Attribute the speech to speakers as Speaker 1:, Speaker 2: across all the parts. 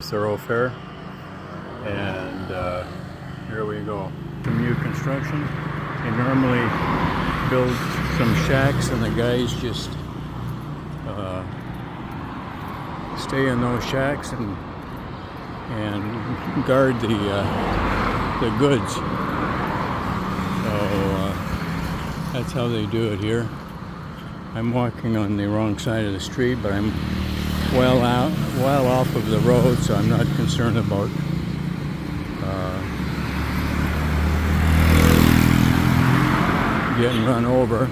Speaker 1: thoroughfare, and here we go. Some new construction. They normally build some shacks and the guys just stay in those shacks and guard the goods. So that's how they do it here. I'm walking on the wrong side of the street, but I'm well off of the road, so I'm not concerned about getting run over.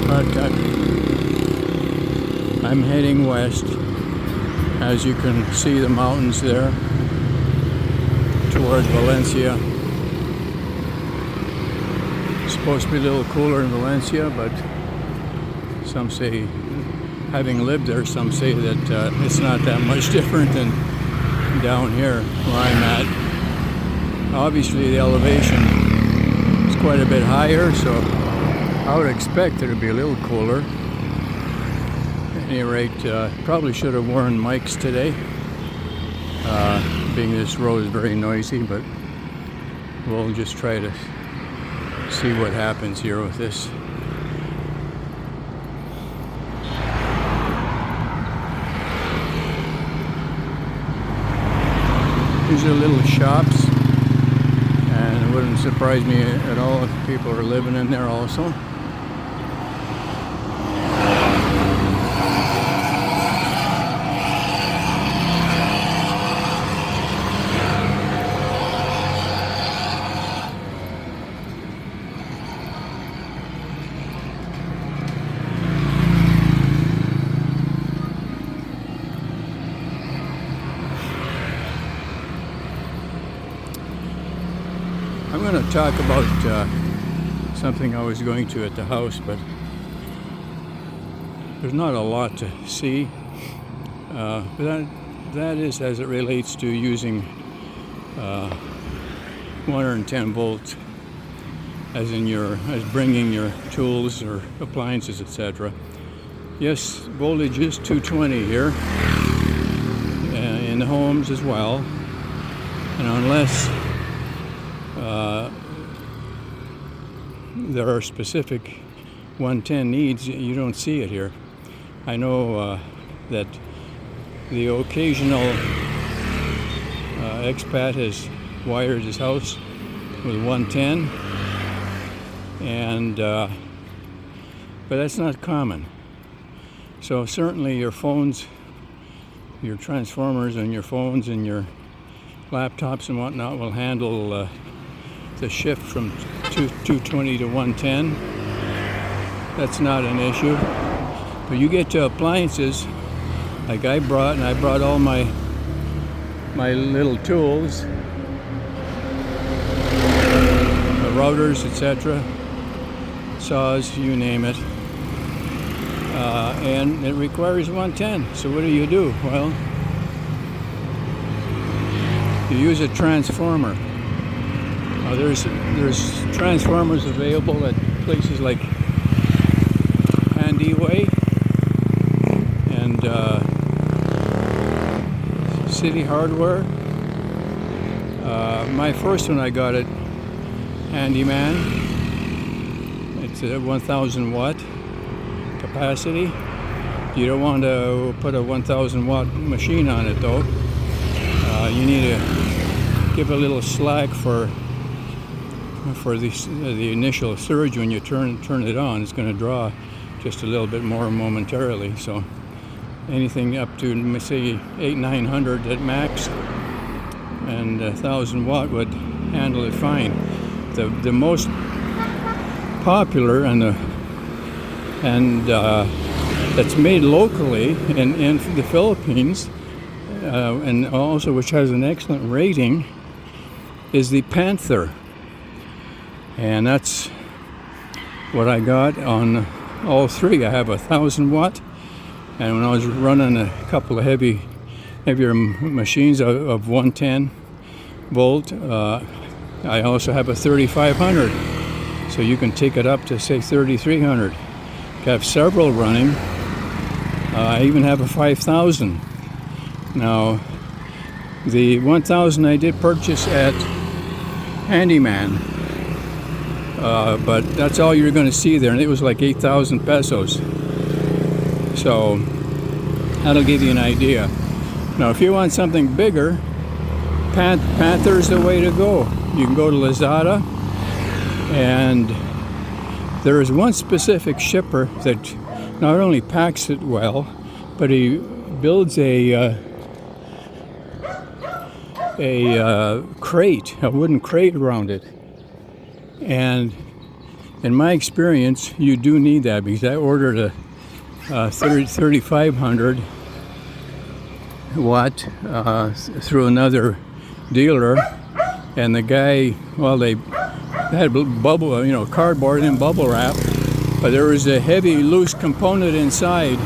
Speaker 1: But I'm heading west. As you can see, the mountains there toward Valencia. It's supposed to be a little cooler in Valencia, but some say, having lived there, some say that it's not that much different than down here where I'm at. Obviously the elevation is quite a bit higher, so I would expect it to be a little cooler. At any rate, probably should have worn mics today, being this road is very noisy, but we'll just try to see what happens here with this. These are little shops, and it wouldn't surprise me at all if people are living in there also. I'm going to talk about something I was going to at the house, but there's not a lot to see. But that is as it relates to using 110 volts as bringing your tools or appliances, etc. Yes, voltage is 220 here in the homes as well, and unless there are specific 110 needs, you don't see it here. I know that the occasional expat has wired his house with 110, but that's not common. So certainly your phones, your transformers and your phones and your laptops and whatnot will handle the shift from 220 to 110. That's not an issue. But you get to appliances, like I brought all my little tools, the routers, etc., saws, you name it, and it requires 110. So what do? Well, you use a transformer. There's transformers available at places like Handyway and City Hardware. My first one I got at Handyman. It's a 1,000 watt capacity. You don't want to put a 1,000 watt machine on it though. You need to give a little slack for the initial surge. When you turn it on, it's going to draw just a little bit more momentarily. So anything up to, say, 800-900 at max, and 1,000 watt would handle it fine. The most popular and that's made locally in the Philippines, and also which has an excellent rating, is the Panther. And that's what I got on all three. I have 1,000 watt, and when I was running a couple of heavier machines of 110 volt, I also have a 3500, so you can take it up to say 3300. I have several running. I even have a 5000. Now, the 1000 I did purchase at Handyman, but that's all you're going to see there, and it was like 8,000 pesos. So that'll give you an idea. Now, if you want something bigger, Panther's the way to go. You can go to Lazada, and there is one specific shipper that not only packs it well, but he builds a crate, a wooden crate around it. And in my experience, you do need that, because I ordered a 3500 watt through another dealer, and the guy, well, they had bubble, cardboard and bubble wrap, but there was a heavy loose component inside,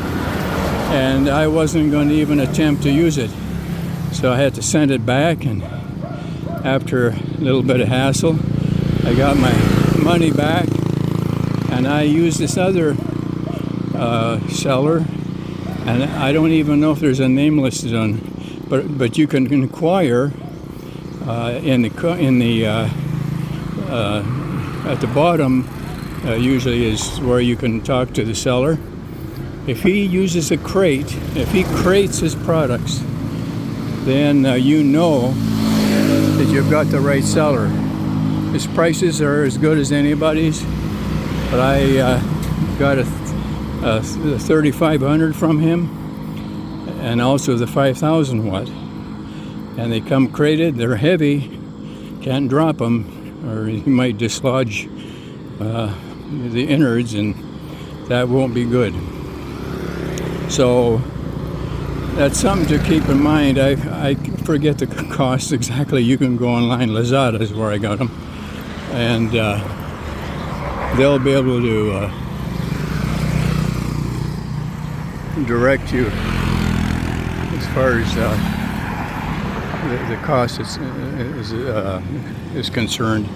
Speaker 1: and I wasn't going to even attempt to use it. So I had to send it back, and after a little bit of hassle, I got my money back, and I used this other seller, and I don't even know if there's a name listed on, but you can inquire at the bottom. Usually is where you can talk to the seller. If he uses a crate, if he crates his products, then you know that you've got the right seller. His prices are as good as anybody's, but I got a 3500 from him, and also the 5000 watt, and they come crated. They're heavy, can't drop them, or you might dislodge the innards, and that won't be good. So that's something to keep in mind. I forget the cost exactly. You can go online. Lazada is where I got them, and they'll be able to direct you as far as the cost is concerned.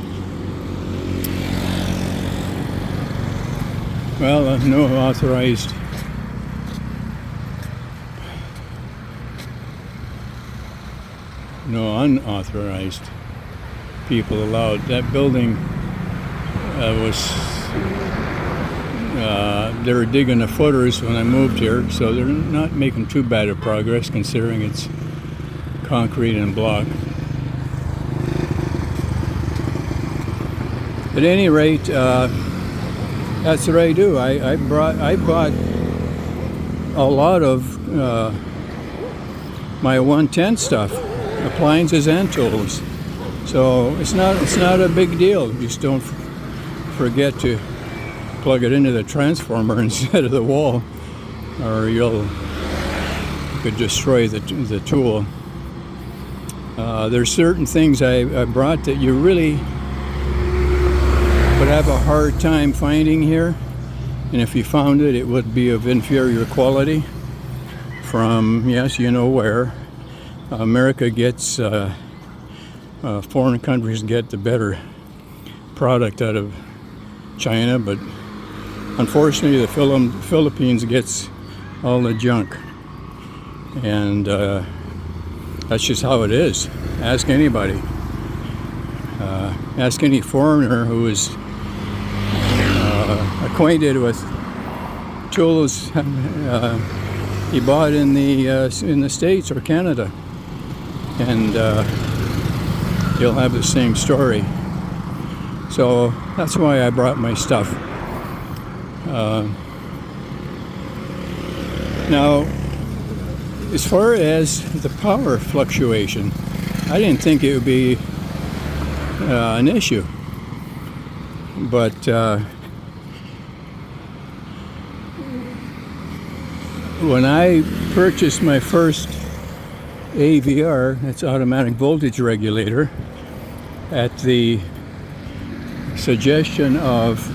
Speaker 1: Well, no authorized no unauthorized people allowed. That building they were digging the footers when I moved here, so they're not making too bad of progress considering it's concrete and block. At any rate, that's what I do. I bought a lot of my 110 stuff, appliances and tools. So it's not a big deal. Just don't forget to plug it into the transformer instead of the wall, or you could destroy the tool. There's certain things I brought that you really would have a hard time finding here, and if you found it, it would be of inferior quality from, yes, you know where. America gets, foreign countries get the better product out of China, but unfortunately the Philippines gets all the junk, and that's just how it is. Ask anybody. Ask any foreigner who is acquainted with tools he bought in the States or Canada, and you'll have the same story. So that's why I brought my stuff. Now, as far as the power fluctuation, I didn't think it would be an issue, but when I purchased my first AVR, that's automatic voltage regulator, at the suggestion of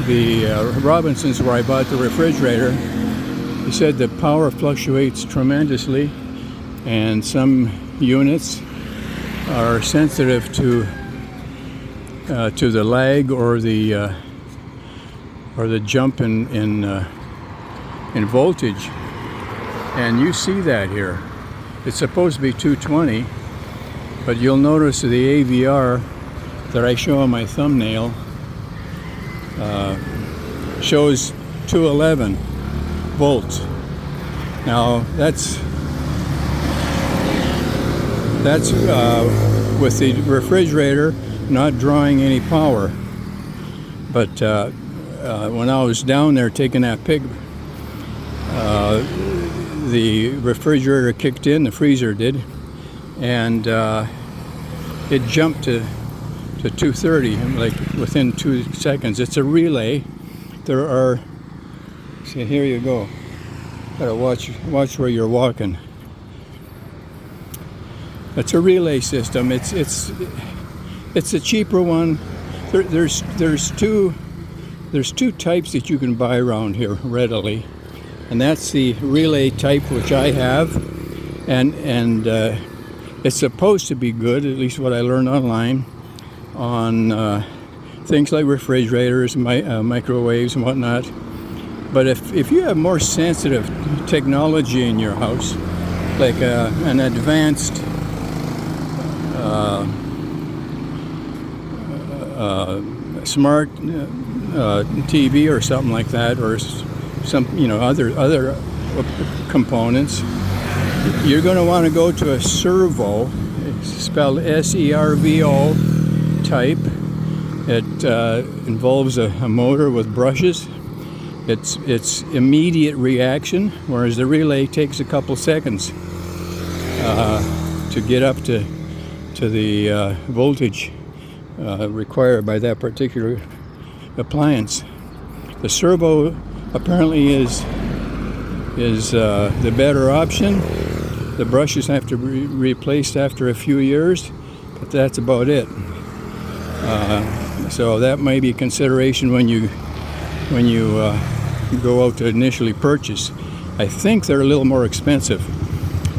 Speaker 1: the Robinsons where I bought the refrigerator, he said the power fluctuates tremendously, and some units are sensitive to the lag or the jump in voltage, and you see that here. It's supposed to be 220, but you'll notice the AVR that I show on my thumbnail shows 211 volts. Now that's with the refrigerator not drawing any power. But when I was down there taking that pic, the refrigerator kicked in, the freezer did, and it jumped to 230 like within 2 seconds. It's a relay. There are, see, here you go. Gotta watch where you're walking. It's a relay system. It's a cheaper one. There's two types that you can buy around here readily, and that's the relay type, which I have, and it's supposed to be good, at least what I learned online, on things like refrigerators, microwaves, and whatnot. But if you have more sensitive technology in your house, like an advanced smart TV or something like that, or some other components, you're going to want to go to a servo. It's spelled SERVO type. It involves a motor with brushes. It's immediate reaction, whereas the relay takes a couple seconds to get up to the voltage required by that particular appliance. The servo apparently is the better option. The brushes have to be replaced after a few years, but that's about it. So that may be a consideration when you go out to initially purchase. I think they're a little more expensive,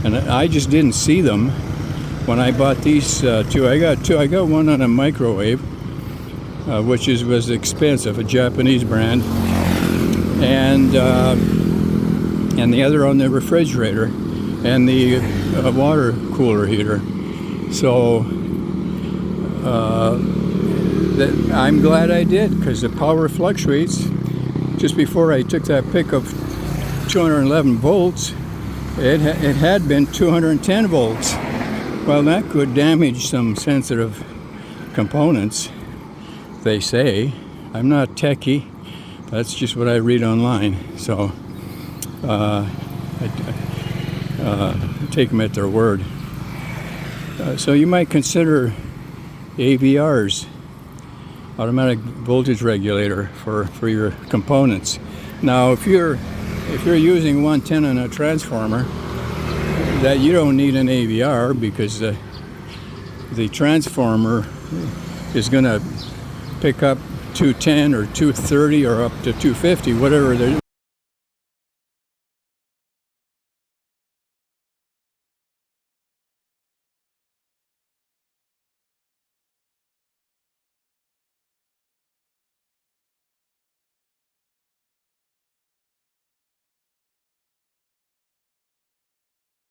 Speaker 1: and I just didn't see them when I bought these two. I got one on a microwave, which was expensive, a Japanese brand, and the other on the refrigerator and the water cooler heater. So I'm glad I did, because the power fluctuates. Just before I took that pic of 211 volts, it had been 210 volts. Well, that could damage some sensitive components, they say. I'm not techie. That's just what I read online. So I take them at their word. So you might consider AVRs, automatic voltage regulator, for your components. Now, if you're using 110 on a transformer, that you don't need an AVR, because the transformer is going to pick up 210 or 230 or up to 250, whatever